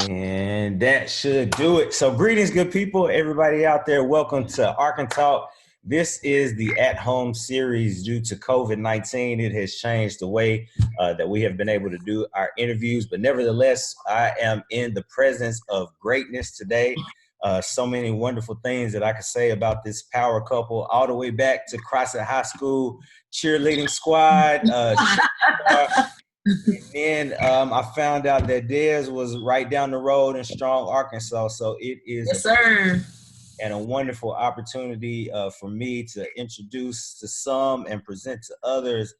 And that should do it. So greetings, good people, everybody out there. Welcome to ArkanTalk. This is the at-home series. Due to COVID-19, it has changed the way that we have been able to do our interviews. But nevertheless, I am in the presence of greatness today. So many wonderful things that I could say about this power couple, all the way back to CrossFit High School cheerleading squad. And then I found out that Dezz was right down the road in Strong, Arkansas. So it is yes, sir. And a wonderful opportunity for me to introduce to some and present to others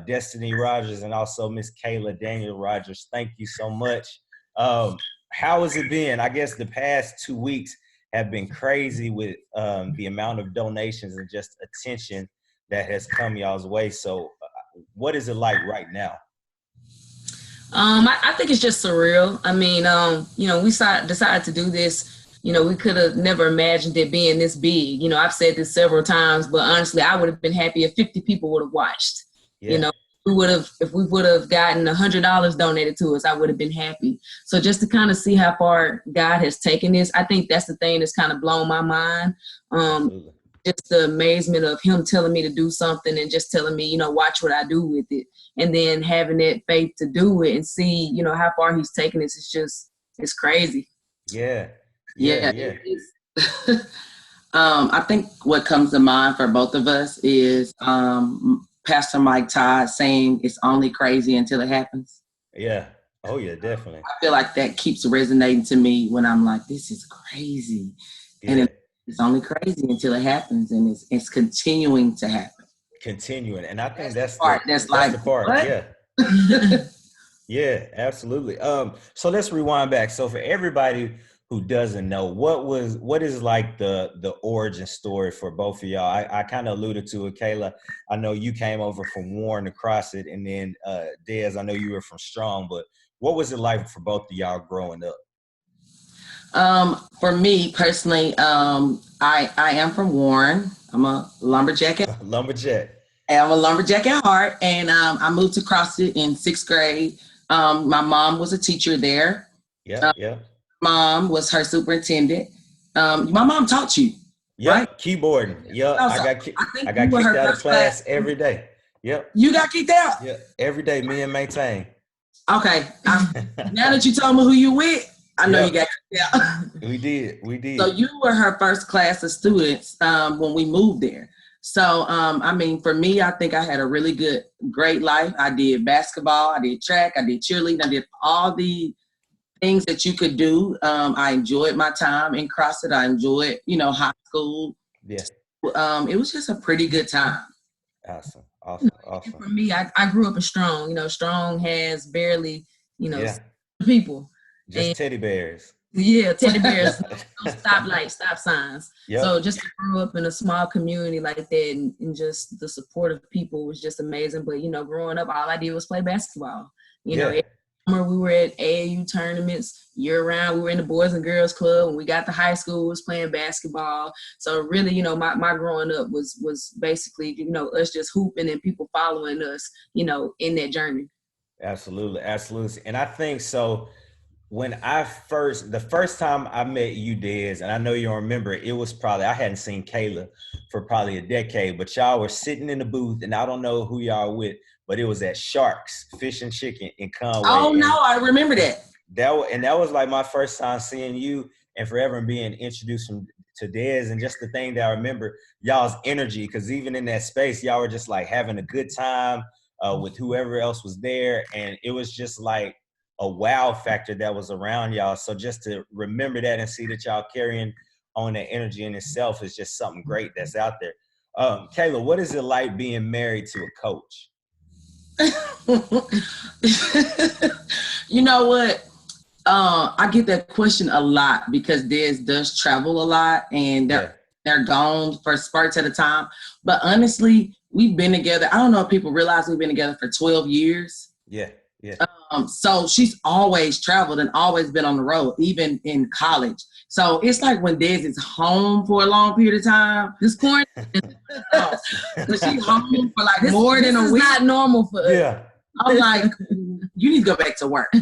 Destiny Rogers and also Miss Kayla Daniel Rogers. Thank you so much. How has it been? I guess the past 2 weeks have been crazy with the amount of donations and just attention that has come y'all's way. So what is it like right now? I think it's just surreal. I mean, we decided to do this. We could have never imagined it being this big. I've said this several times, but honestly, I would have been happy if 50 people would have watched. Yeah. If we would have gotten $100 donated to us, I would have been happy. So just to kind of see how far God has taken this, I think that's the thing that's kind of blown my mind. Just the amazement of him telling me to do something and just telling me, watch what I do with it. And then having that faith to do it and see, how far he's taken this. It's crazy. Yeah. I think what comes to mind for both of us is Pastor Mike Todd saying it's only crazy until it happens. Yeah. Oh, yeah, definitely. I feel like that keeps resonating to me when I'm like, this is crazy. Yeah. And it's only crazy until it happens, and it's continuing to happen. And I think that's the part. That's the part. What? Yeah. Yeah, absolutely. So let's rewind back. So for everybody who doesn't know, what is like the origin story for both of y'all? I kind of alluded to it, Kayla. I know you came over from Warren to CrossFit, and then Dezz, I know you were from Strong, but what was it like for both of y'all growing up? For me personally, I am from Warren. I'm a lumberjack. Lumberjack. And I'm a lumberjack at heart. And I moved to CrossFit in 6th grade. My mom was a teacher there. Yeah. Mom was her superintendent. My mom taught you. Yeah, right? Keyboarding. Yeah, I got kicked out of class every day. Yep. You got kicked out? Yeah, every day. Me and Maintain. Okay. Now that you told me who you with, I know you got kicked out. We did. So you were her first class of students when we moved there. So, for me, I think I had a really great life. I did basketball, I did track, I did cheerleading, I did all the things that you could do. I enjoyed my time in CrossFit. I enjoyed, high school. Yeah. It was just a pretty good time. Awesome. For me, I grew up in Strong. Strong has barely, people. Just teddy bears. Yeah, teddy bears, stop signs. Yep. So just to grow up in a small community like that and just the support of people was just amazing. But, growing up, all I did was play basketball. Every summer we were at AAU tournaments year round. We were in the Boys and Girls Club. When we got to high school, we was playing basketball. So really, my growing up was basically, us just hooping and people following us, in that journey. Absolutely. And I think so. When the first time I met you, Dezz, and I know you don't remember, it was probably, I hadn't seen Kayla for probably a decade, but y'all were sitting in the booth, and I don't know who y'all with, but it was at Sharks Fish and Chicken in Conway. Oh, no, I remember that. That was like my first time seeing you and forever being introduced to Dezz, and just the thing that I remember, y'all's energy, because even in that space, y'all were just like having a good time with whoever else was there, and it was just like a wow factor that was around y'all. So just to remember that and see that y'all carrying on that energy in itself is just something great that's out there. Kayla, what is it like being married to a coach? You know what? I get that question a lot because Dezz does travel a lot and they're gone for spurts at a time. But honestly, we've been together. I don't know if people realize we've been together for 12 years. Yeah. Yeah. So she's always traveled and always been on the road, even in college. So it's like when Dez is home for a long period of time, this quarantine, but she's home for like more than a week. This is not normal for us. Yeah. I'm like, you need to go back to work.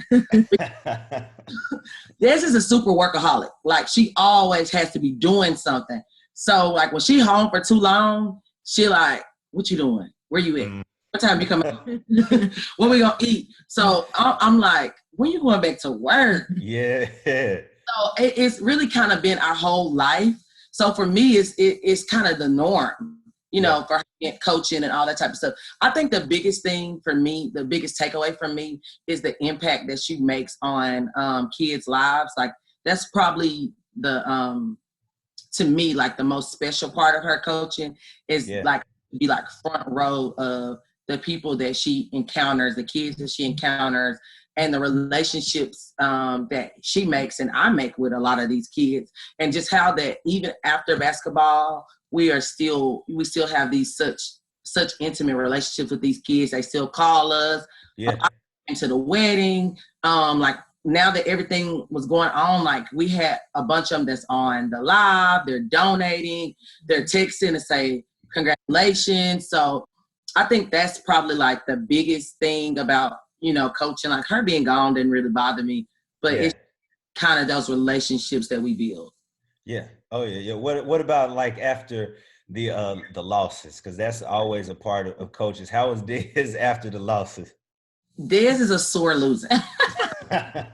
Dez is a super workaholic. Like, she always has to be doing something. So like when she home for too long, she like, what you doing? Where you at? What time you coming home? What we gonna eat? So I'm like, when you going back to work? Yeah. So it's really kind of been our whole life. So for me, it's kind of the norm, you know, for coaching and all that type of stuff. I think the biggest thing for me, the biggest takeaway from me is the impact that she makes on kids' lives. Like, that's probably to me, like the most special part of her coaching is like be like front row of the people that she encounters, the kids that she encounters, and the relationships that she makes and I make with a lot of these kids, and just how that even after basketball, we still have these such intimate relationships with these kids. They still call us. Into the wedding. Like, now that everything was going on, like, we had a bunch of them that's on the live, they're donating, they're texting to say congratulations. So I think that's probably like the biggest thing about, you know, coaching. Like, her being gone didn't really bother me, but it's kind of those relationships that we build. Yeah. Oh yeah. Yeah. What about like after the losses? Because that's always a part of coaches. How was Dez after the losses? Dez is a sore loser. Dez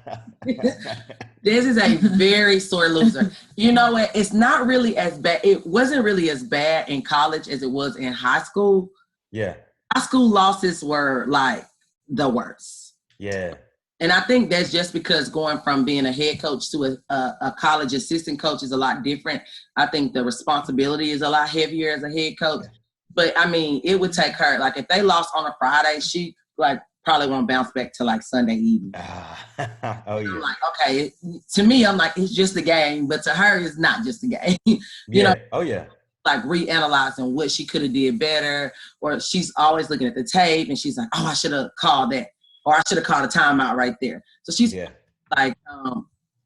is a very sore loser. You know what? It's not really as bad. It wasn't really as bad in college as it was in high school. Yeah. High school losses were like the worst. Yeah. And I think that's just because going from being a head coach to a college assistant coach is a lot different. I think the responsibility is a lot heavier as a head coach. But I mean, it would take her, like, if they lost on a Friday, she like probably won't bounce back to like Sunday evening. Oh yeah. I'm like, okay, to me, I'm like, it's just a game, but to her, it's not just a game. you know? Oh yeah. Like reanalyzing what she could have did better, or she's always looking at the tape and she's like, oh, I should have called that, or I should have called a timeout right there. So she's like,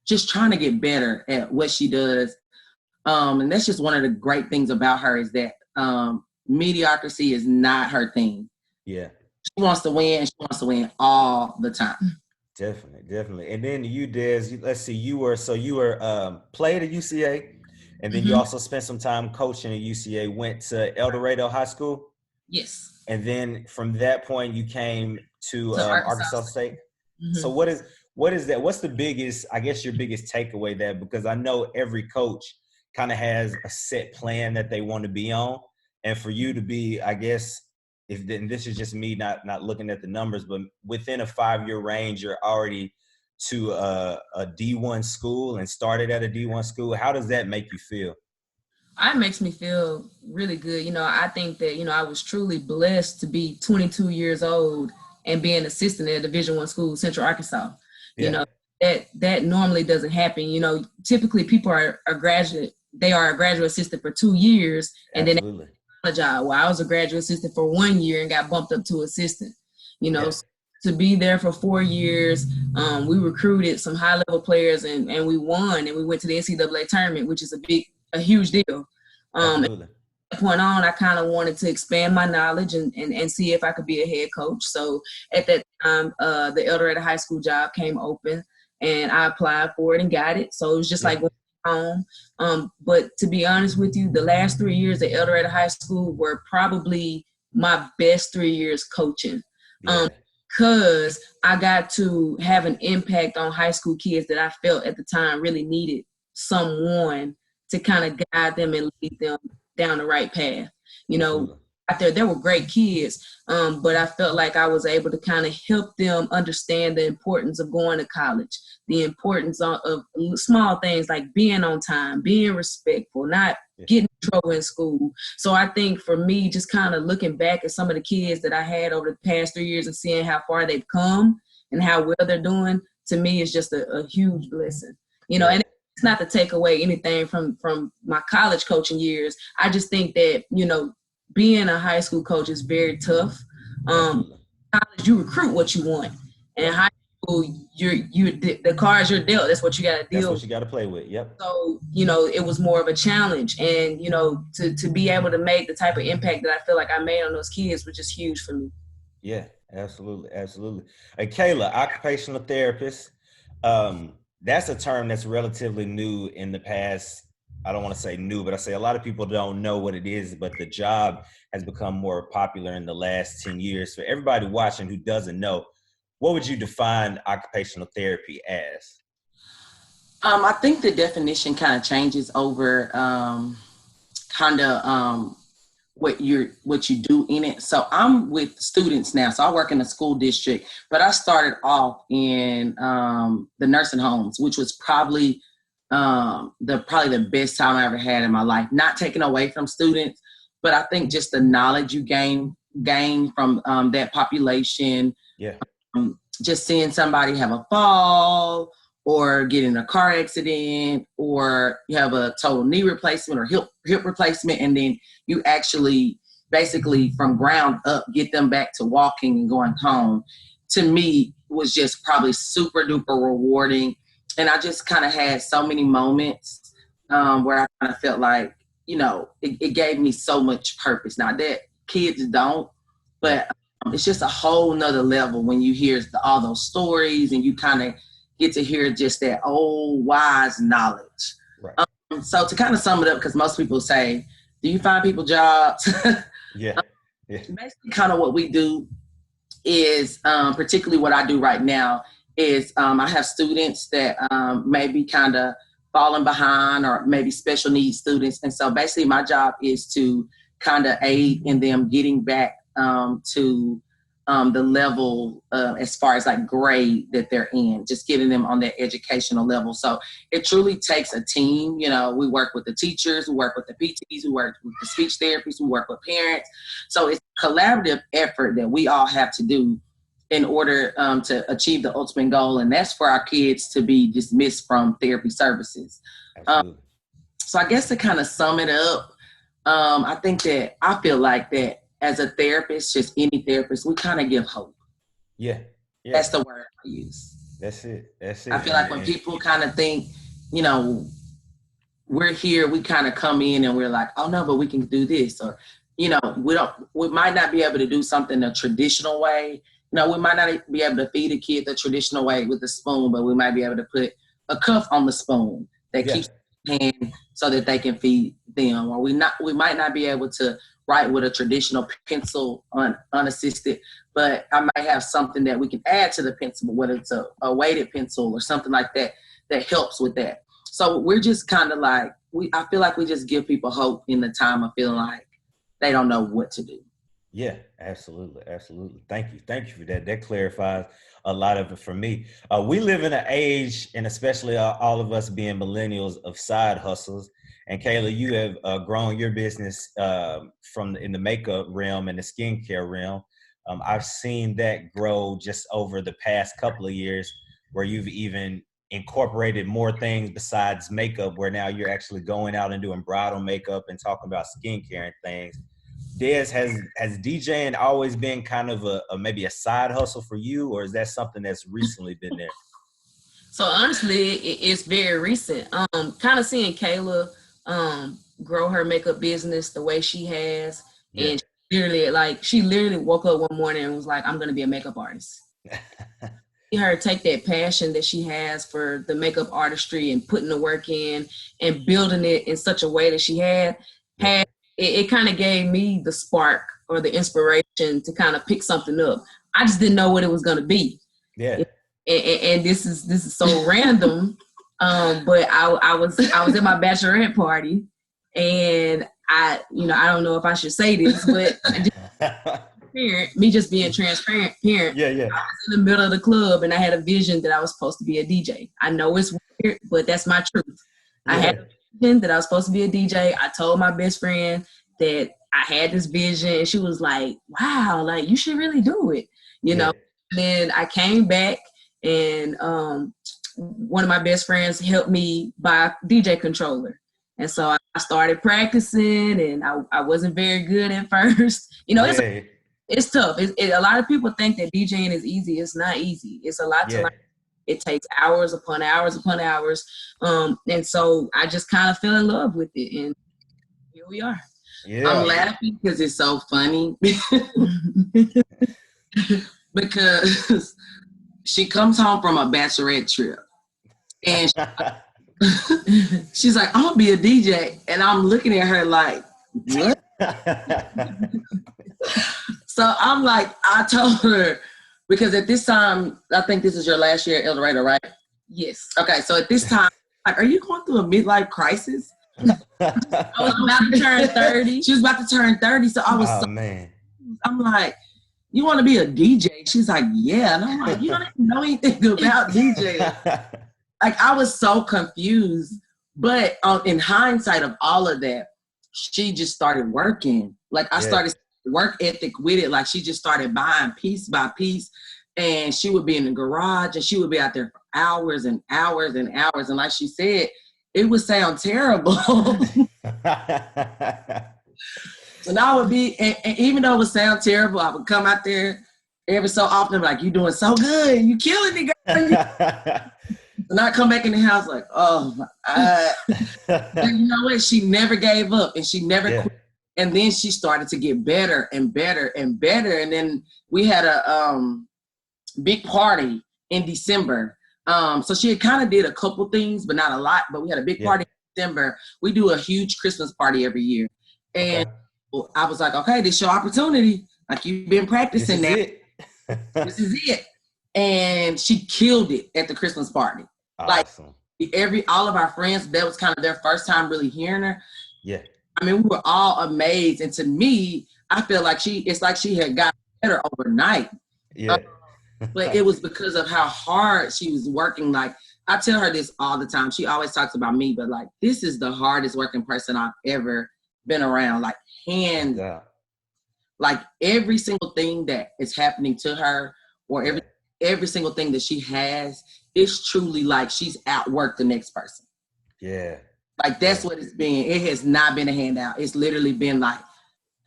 just trying to get better at what she does. And that's just one of the great things about her is that mediocrity is not her thing. Yeah. She wants to win, and she wants to win all the time. Definitely. And then you, Dez, let's see, you were played at UCA, and then you also spent some time coaching at UCA, went to El Dorado High School. Yes. And then from that point, you came to Arkansas State. Mm-hmm. So what is that? What's the biggest, I guess, your biggest takeaway there? Because I know every coach kind of has a set plan that they want to be on. And for you to be, I guess, and this is just me not looking at the numbers, but within a 5-year range, you're already to a D1 school and started at a D1 school. How does that make you feel? It makes me feel really good. You know, I think that, you know, I was truly blessed to be 22 years old and be an assistant at a Division I school, Central Arkansas. You know, that normally doesn't happen. You know, typically people are a graduate. They are a graduate assistant for 2 years, and then they job. Well, I was a graduate assistant for 1 year and got bumped up to assistant. You know, so to be there for 4 years, we recruited some high level players and we won, and we went to the NCAA tournament, which is a huge deal. At that point on, I kind of wanted to expand my knowledge and see if I could be a head coach. So at that time, the El Dorado High School job came open, and I applied for it and got it. So it was just like home. But to be honest with you, the last 3 years at El Dorado High School were probably my best 3 years coaching. Because I got to have an impact on high school kids that I felt at the time really needed someone to kind of guide them and lead them down the right path. You know, out there were great kids, but I felt like I was able to kind of help them understand the importance of going to college, the importance of small things like being on time, being respectful, not getting in trouble in school. So I think for me, just kind of looking back at some of the kids that I had over the past 3 years and seeing how far they've come and how well they're doing, to me, is just a huge blessing. You know, and it's not to take away anything from my college coaching years. I just think that, you know, being a high school coach is very tough. College, you recruit what you want. And in high school, the cards you're dealt. That's what you got to deal. That's what you got to play with. Yep. So, it was more of a challenge, and to be able to make the type of impact that I feel like I made on those kids was just huge for me. Yeah, absolutely, absolutely. Hey, Kayla, occupational therapist. That's a term that's relatively new in the past. I don't want to say new, but I say a lot of people don't know what it is, but the job has become more popular in the last 10 years. For everybody watching who doesn't know, what would you define occupational therapy as? I think the definition kind of changes over what you do in it. So I'm with students now. So I work in a school district, but I started off in the nursing homes, which was probably the best time I ever had in my life. Not taken away from students, but I think just the knowledge you gain from that population. Yeah. Just seeing somebody have a fall or get in a car accident or you have a total knee replacement or hip replacement, and then you actually basically from ground up get them back to walking and going home, to me was just probably super duper rewarding. And I just kind of had so many moments where I kind of felt like, it gave me so much purpose. Now that kids don't, but it's just a whole nother level when you hear all those stories and you kind of get to hear just that old wise knowledge. Right. So to kind of sum it up, because most people say, do you find people jobs? Yeah. Basically kind of what we do is, particularly what I do right now is I have students that may be kind of falling behind or maybe special needs students. And so basically my job is to kind of aid in them getting back to the level as far as like grade that they're in, just getting them on that educational level. So it truly takes a team. We work with the teachers, we work with the PTs, we work with the speech therapists, we work with parents. So it's a collaborative effort that we all have to do in order to achieve the ultimate goal. And that's for our kids to be dismissed from therapy services. So I guess to kind of sum it up, I feel like that as a therapist, just any therapist, we kind of give hope. Yeah. That's the word I use. That's it. I feel like when people kind of think, we're here, we kind of come in and we're like, oh no, but we can do this. Or, we might not be able to do something a traditional way. We might not be able to feed a kid the traditional way with a spoon, but we might be able to put a cuff on the spoon that keeps the hand so that they can feed them. Or we might not be able to write with a traditional pencil unassisted, but I might have something that we can add to the pencil, whether it's a weighted pencil or something like that helps with that. So we're just kind of like, I feel like we just give people hope in the time of feeling like they don't know what to do. Yeah, absolutely. Absolutely. Thank you for that. That clarifies a lot of it for me. We live in an age, and especially all of us being millennials, of side hustles. And Kayla, you have grown your business in the makeup realm and the skincare realm. I've seen that grow just over the past couple of years, where you've even incorporated more things besides makeup, where now you're actually going out and doing bridal makeup and talking about skincare and things. Dez, has DJing always been kind of maybe a side hustle for you, or is that something that's recently been there? So honestly, it's very recent. Kind of seeing Kayla grow her makeup business the way she has, and she literally woke up one morning and was like, "I'm going to be a makeup artist." See her take that passion that she has for the makeup artistry and putting the work in and building it in such a way that she had. It kind of gave me the spark or the inspiration to kind of pick something up. I just didn't know what it was going to be. Yeah. And this is so random. But I was at my bachelorette party, and I don't know if I should say this, but me just being transparent. Yeah. I was in the middle of the club and I had a vision that I was supposed to be a DJ. I know it's weird, but that's my truth. Yeah. I had a vision that I was supposed to be a DJ. I told my best friend that I had this vision, and she was like, "Wow, like you should really do it," And then I came back, and one of my best friends helped me buy a DJ controller. And so I started practicing, and I wasn't very good at first. It's tough. A lot of people think that DJing is easy. It's not easy. It's a lot to learn. It takes hours upon hours upon hours. And so I just kind of fell in love with it. And here we are. Yeah. I'm laughing because it's so funny. Because she comes home from a bachelorette trip. And she's like, I'm going to be a DJ. And I'm looking at her like, what? So I'm like, I told her, because at this time, I think this is your last year at El Dorado, right? Yes. Okay, so at this time, like, are you going through a midlife crisis? I was about to turn 30. She was about to turn 30, so I was man. I'm like, you want to be a DJ? She's like, yeah. And I'm like, you don't even know anything about DJing. Like, I was so confused. But in hindsight of all of that, she just started working. Like, I started work ethic with it. Like, she just started buying piece by piece. And she would be in the garage and she would be out there for hours and hours and hours. And like she said, it would sound terrible. And I would be, and even though it would sound terrible, I would come out there every so often, like, you doing so good. You killing me, girl. And I come back in the house like, oh, and you know what? She never gave up and she never quit. And then she started to get better and better and better. And then we had a big party in December. So she had kind of did a couple things, but not a lot. But we had a big party in December. We do a huge Christmas party every year. And I was like, okay, this is your opportunity. Like, you've been practicing now. This is it. And she killed it at the Christmas party. Awesome. Like, all of our friends, that was kind of their first time really hearing her. Yeah. I mean, we were all amazed. And to me, I feel like it's like she had gotten better overnight. Yeah. But it was because of how hard she was working. Like, I tell her this all the time. She always talks about me, but like, this is the hardest working person I've ever been around. Like, like every single thing that is happening to her, or every single thing that she has, it's truly like she's outworked the next person. Yeah. Like, that's what it's been. It has not been a handout. It's literally been like,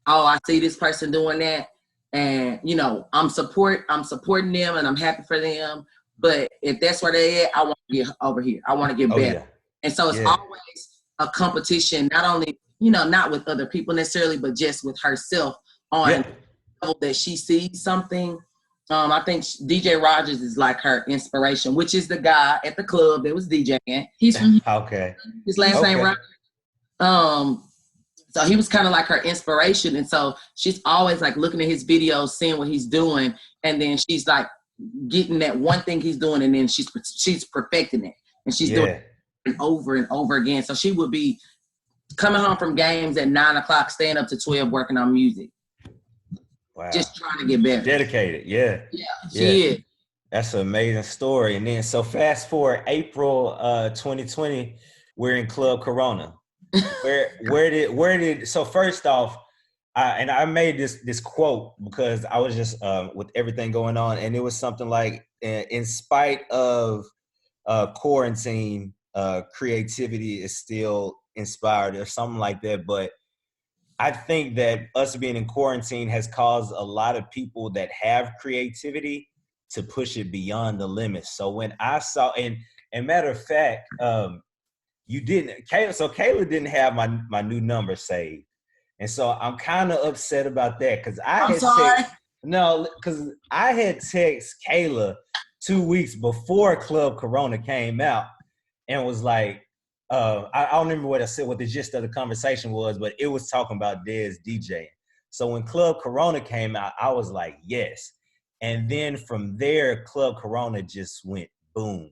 oh, I see this person doing that. And, you know, I'm supporting them and I'm happy for them. But if that's where they at, I want to get over here. I want to get better. Yeah. And so it's always a competition, not only, you know, not with other people necessarily, but just with herself on the level that she sees something. I think DJ Rogers is like her inspiration, which is the guy at the club that was DJing. He's from his last name Rogers. So he was kind of like her inspiration. And so she's always like looking at his videos, seeing what he's doing. And then she's like getting that one thing he's doing. And then she's perfecting it. And she's doing it over and over again. So she would be coming home from games at 9 o'clock, staying up to 12, working on music. Wow. Just trying to get better. Dedicated. Yeah. Yeah. She is. That's an amazing story. And then, so fast forward April 2020, we're in Club Corona. Where did so first off, I made this quote because I was just with everything going on, and it was something like, in spite of quarantine, creativity is still inspired, or something like that. But I think that us being in quarantine has caused a lot of people that have creativity to push it beyond the limits. So when I saw, and matter of fact, you didn't, Kayla. So Kayla didn't have my new number saved, and so I'm kind of upset about that because I had text Kayla 2 weeks before Club Corona came out, and was like, I don't remember what I said, what the gist of the conversation was, but it was talking about Dezz DJing. So when Club Corona came out, I was like, yes. And then from there, Club Corona just went boom.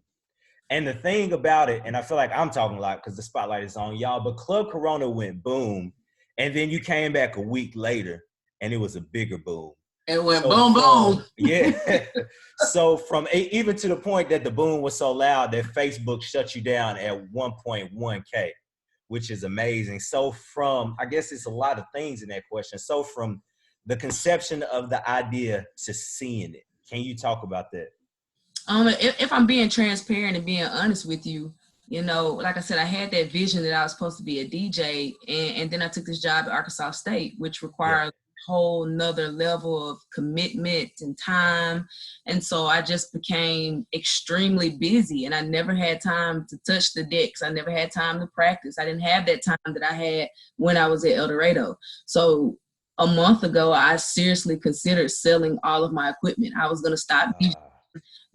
And the thing about it, and I feel like I'm talking a lot because the spotlight is on y'all, but Club Corona went boom. And then you came back a week later and it was a bigger boom. It went boom, boom. Yeah. So from even to the point that the boom was so loud that Facebook shut you down at 1.1K, which is amazing. So from, I guess it's a lot of things in that question. So from the conception of the idea to seeing it, can you talk about that? If I'm being transparent and being honest with you, you know, like I said, I had that vision that I was supposed to be a DJ, and then I took this job at Arkansas State, which required whole nother level of commitment and time. And so I just became extremely busy, and I never had time to touch the decks. I never had time to practice. I didn't have that time that I had when I was at El Dorado. So a month ago, I seriously considered selling all of my equipment. I was going to stop DJing,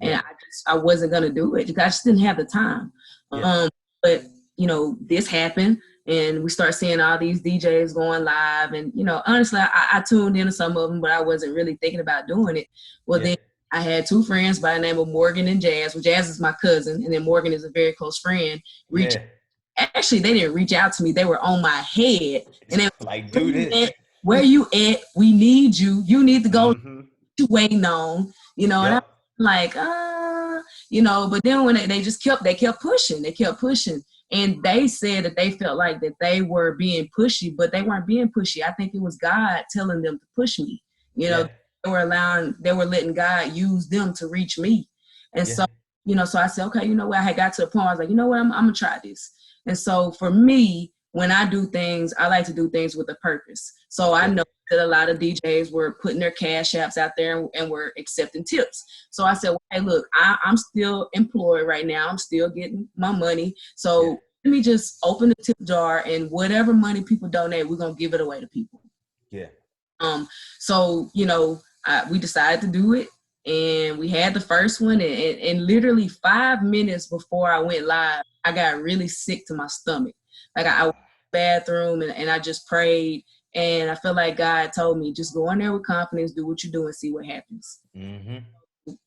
and I wasn't going to do it because I just didn't have the time. But you know, this happened, and we start seeing all these DJs going live. And, you know, honestly, I tuned into some of them, but I wasn't really thinking about doing it. Well, then I had two friends by the name of Morgan and Jazz. Well, Jazz is my cousin, and then Morgan is a very close friend. Actually, they didn't reach out to me. They were on my head. And they were like, do this. Where you at? We need you. You need to go to waiting on, you know, and I'm like, you know, but then when they kept pushing. And they said that they felt like that they were being pushy, but they weren't being pushy. I think it was God telling them to push me. You know, they were letting God use them to reach me. And so, you know, so I said, okay, you know what? I had got to a point where I was like, you know what? I'm going to try this. And so for me, when I do things, I like to do things with a purpose. So I know that a lot of DJs were putting their cash apps out there and were accepting tips. So I said, well, hey, look, I'm still employed right now. I'm still getting my money. So let me just open the tip jar, and whatever money people donate, we're going to give it away to people. So, you know, we decided to do it, and we had the first one, and literally 5 minutes before I went live, I got really sick to my stomach. Like I went to the bathroom and I just prayed. And I feel like God told me, just go in there with confidence, do what you do, and see what happens.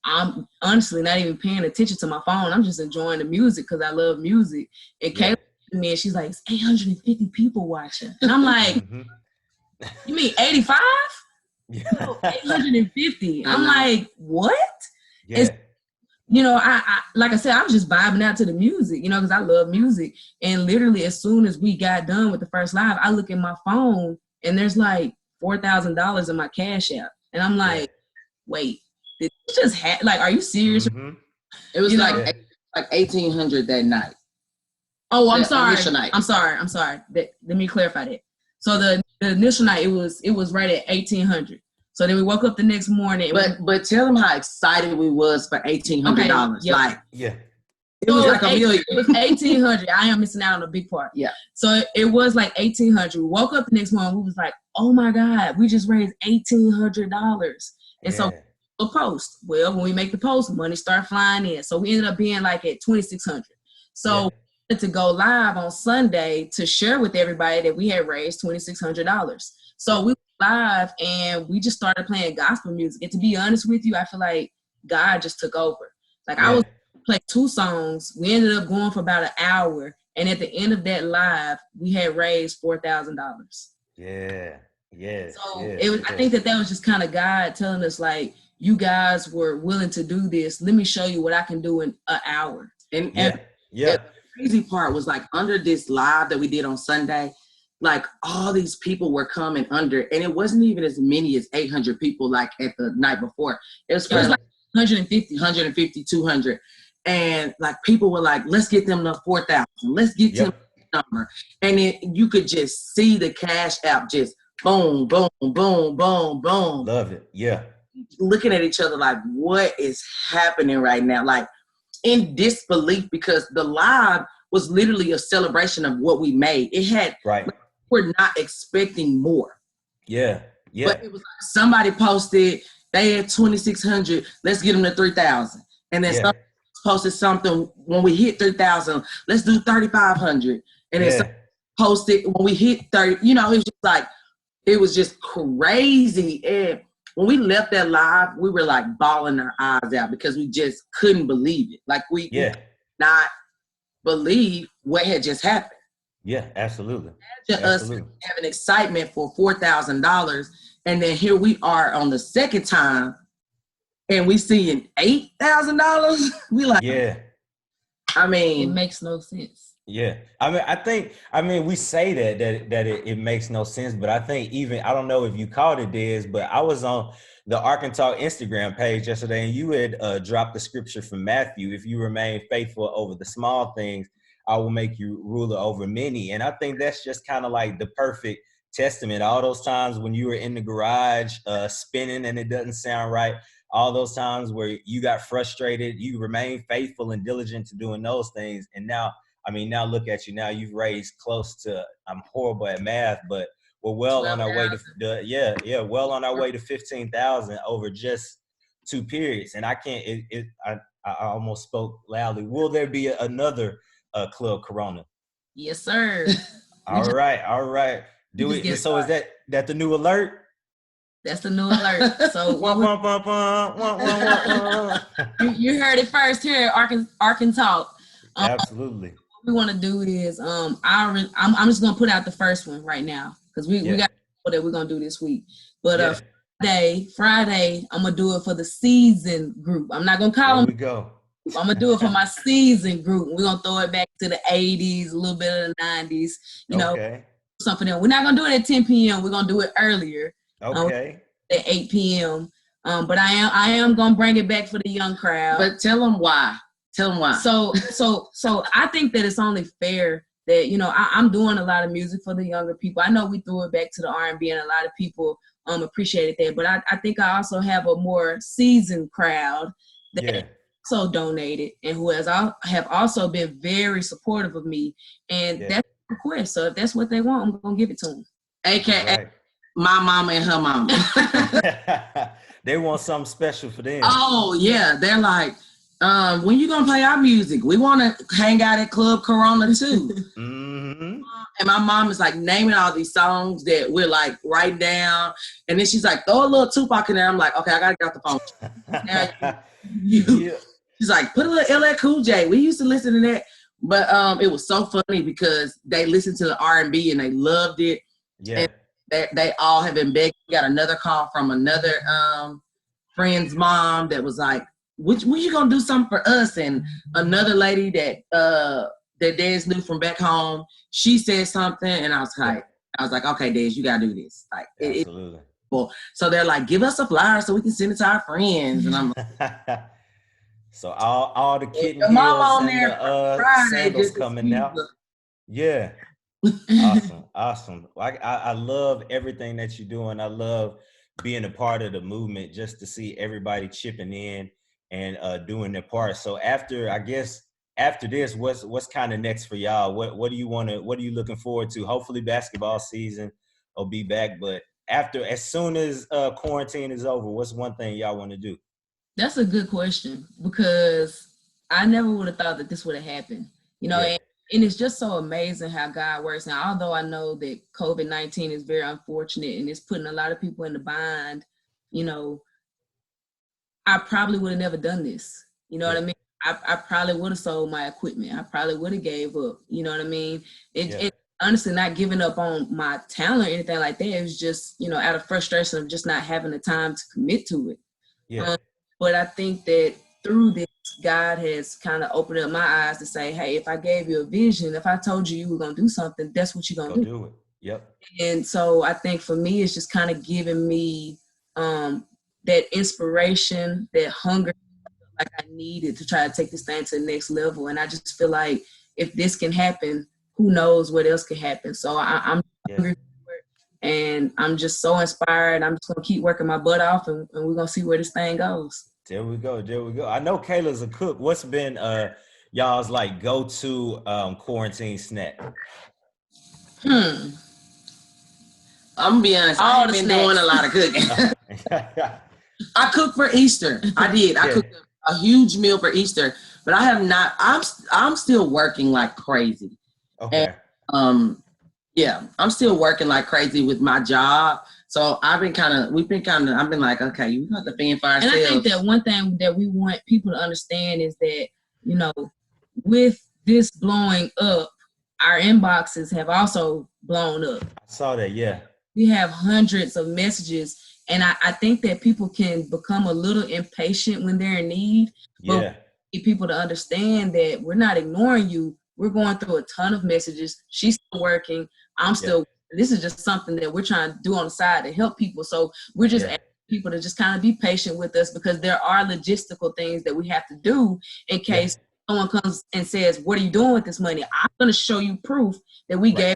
I'm honestly not even paying attention to my phone. I'm just enjoying the music because I love music. And Kayla to me, and she's like, it's 850 people watching. And I'm like, you mean 85? No, 850. I'm like, what? You know, I like I said, I was just vibing out to the music, you know, because I love music. And literally, as soon as we got done with the first live, I look at my phone and there's like $4,000 in my cash app. And I'm like, wait, did this just happen? Like, are you serious? It was like 1,800 that night. Oh, I'm sorry. I'm sorry. Let me clarify that. So the initial night, it was right at 1,800. So then we woke up the next morning. But tell them how excited we was for $1,800. Like, it was like $1 million. It was 1,800. I am missing out on a big part. So it was like 1,800. We woke up the next morning. We was like, oh my God, we just raised $1,800. And so a post. Well, when we make the post, money start flying in. So we ended up being like at 2,600. So to go live on Sunday to share with everybody that we had raised $2,600. So we went live and we just started playing gospel music. And to be honest with you, I feel like God just took over. Like I was playing 2 songs. We ended up going for about an hour. And at the end of that live, we had raised $4,000. I think that was just kind of God telling us, like, you guys were willing to do this. Let me show you what I can do in an hour. And the crazy part was, like, under this live that we did on Sunday, like, all these people were coming under, and it wasn't even as many as 800 people like at the night before. It was like 150, 200. And, like, people were like, let's get them to 4,000. Let's get them the number. And you could just see the Cash App just boom, boom, boom, boom, boom. Love it. Looking at each other like, what is happening right now? Like, in disbelief, because the live was literally a celebration of what we made. It had, we're not expecting more. But it was like somebody posted, they had 2,600, let's get them to 3,000. And then somebody posted something, when we hit 3,000, let's do 3,500. And then somebody posted, when we hit 30, you know, it was just like, it was just crazy. And when we left that live, we were like bawling our eyes out because we just couldn't believe it. Like we could not believe what had just happened. Absolutely. Us having excitement for $4,000, and then here we are on the second time, and we seeing $8,000. We like, I mean, it makes no sense. I mean, we say that it makes no sense, but I think I don't know if you called it, Dez, but I was on the ArkanTalk Instagram page yesterday, and you had dropped the scripture from Matthew. If you remain faithful over the small things, I will make you ruler over many. And I think that's just kind of like the perfect testament. All those times when you were in the garage spinning and it doesn't sound right, all those times where you got frustrated, you remain faithful and diligent to doing those things. And now, I mean, now look at you. Now you've raised close to, I'm horrible at math, but we're well on our way to well on our way to 15,000 over just 2 periods. And I can't. I almost spoke loudly. Will there be another Club Corona? Yes, sir. All right. So is that the new alert? That's the new alert. So you heard it first here at ArkanTalk. Absolutely. What we want to do is I'm just gonna put out the first one right now because we got that we're gonna do this week. But Friday I'm gonna do it for the season group. I'm not gonna call them. There we go. I'm gonna do it for my season group. We're gonna throw it back to the 80s, a little bit of the 90s. You know, something else. We're not gonna do it at 10 p.m. We're gonna do it earlier. Okay. At 8 p.m. But I am gonna bring it back for the young crowd. But tell them why. So I think that it's only fair that, you know, I'm doing a lot of music for the younger people. I know we threw it back to the R&B and a lot of people appreciated that, but I think I also have a more seasoned crowd that also donated and who have also been very supportive of me, and that's a request. So if that's what they want, I'm gonna give it to them. AKA my mama and her mama. They want something special for them. Oh yeah, they're like, when you gonna play our music? We want to hang out at Club Corona too. Mm-hmm. And my mom is like naming all these songs that we're like writing down, and then she's like, throw a little Tupac in there. I'm like, okay, I gotta get off the phone. Now, she's like, put a little LL Cool J. We used to listen to that, but it was so funny because they listened to the R&B and they loved it. Yeah. And they all have been begging. We got another call from another friend's mom that was like, when you gonna do something for us? And another lady that Dez knew from back home, she said something, and I was like, okay, Dez, you gotta do this. Like, absolutely. So they're like, give us a flyer so we can send it to our friends. And I'm like, so all the kitten heels on and there the sandals coming out. Yeah. Awesome. I love everything that you're doing. I love being a part of the movement, just to see everybody chipping in and doing their part. So after this, what's kind of next for y'all? What are you looking forward to? Hopefully basketball season will be back, but as soon as quarantine is over, what's one thing y'all want to do? That's a good question, because I never would have thought that this would have happened. You know, and it's just so amazing how God works. Now, although I know that COVID-19 is very unfortunate and it's putting a lot of people in the bind, you know, I probably would have never done this. You know what I mean? I probably would have sold my equipment. I probably would have gave up. You know what I mean? It honestly, not giving up on my talent or anything like that. It was just, you know, out of frustration of just not having the time to commit to it. Yeah. But I think that through this, God has kind of opened up my eyes to say, hey, if I gave you a vision, if I told you were going to do something, that's what you're going to do. It. Yep. And so I think for me, it's just kind of giving me that inspiration, that hunger, like I needed to try to take this thing to the next level. And I just feel like if this can happen, who knows what else can happen. So I'm hungry for it, and I'm just so inspired. I'm just going to keep working my butt off, and we're going to see where this thing goes. There we go. I know Kayla's a cook. What's been y'all's like go-to quarantine snack? I'm gonna be honest. I've been doing a lot of cooking. I cooked for Easter. I did. I cooked a huge meal for Easter, but I have not. I'm still working like crazy. Okay. And, I'm still working like crazy with my job. So I've been like, okay, you have to fend for ourselves. And I think that one thing that we want people to understand is that, you know, with this blowing up, our inboxes have also blown up. I saw that, yeah. We have hundreds of messages, and I think that people can become a little impatient when they're in need. But we need people to understand that we're not ignoring you. We're going through a ton of messages. She's still working. I'm still this is just something that we're trying to do on the side to help people. So we're just asking people to just kind of be patient with us, because there are logistical things that we have to do in case someone comes and says, what are you doing with this money? I'm going to show you proof that we gave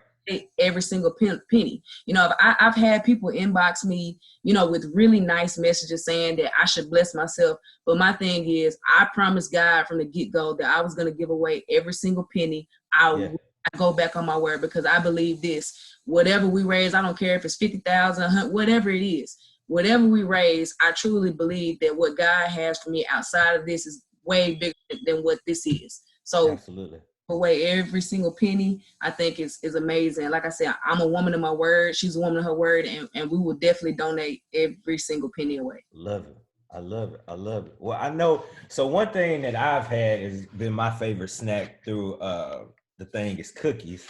every single penny. You know, I've had people inbox me, you know, with really nice messages saying that I should bless myself. But my thing is, I promised God from the get-go that I was going to give away every single penny. I go back on my word, because I believe this. Whatever we raise, I don't care if it's 50,000, whatever it is, whatever we raise, I truly believe that what God has for me outside of this is way bigger than what this is. So absolutely. away every single penny, I think is amazing. Like I said, I'm a woman of my word. She's a woman of her word, and we will definitely donate every single penny away. Love it. I love it. I love it. Well, I know. So one thing that I've had has been my favorite snack through the thing is cookies.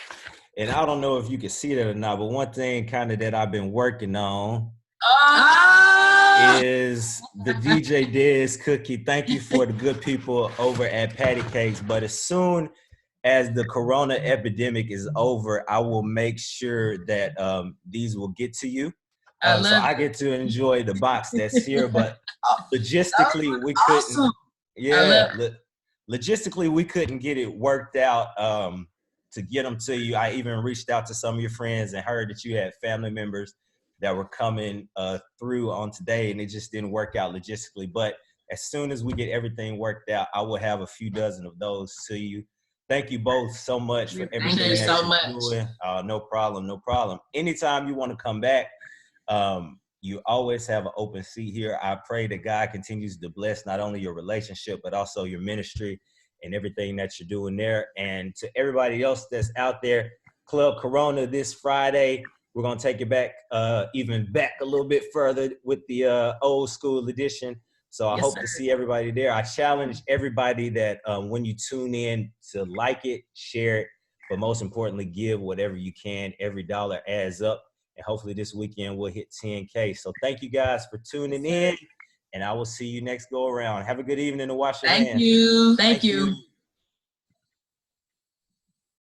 And I don't know if you can see that or not, but one thing kind of that I've been working on is the DJ Dezz cookie. Thank you for the good people over at Patty Cakes. But as soon as the corona epidemic is over, I will make sure that these will get to you. So I get to enjoy the box that's here, but logistically we couldn't. Yeah, logistically we couldn't get it worked out to get them to you. I even reached out to some of your friends and heard that you had family members that were coming through on today, and it just didn't work out logistically. But as soon as we get everything worked out, I will have a few dozen of those to you. Thank you both so much for everything that you're doing. No problem, no problem. Anytime you want to come back, you always have an open seat here. I pray that God continues to bless not only your relationship, but also your ministry and everything that you're doing there. And to everybody else that's out there, Club Corona this Friday, we're going to take it back, even back a little bit further with the old school edition. So I hope to see everybody there. I challenge everybody that when you tune in to like it, share it, but most importantly, give whatever you can. Every dollar adds up. And hopefully this weekend we'll hit 10K. So thank you guys for tuning in, and I will see you next go around. Have a good evening and wash your hands. Thank you.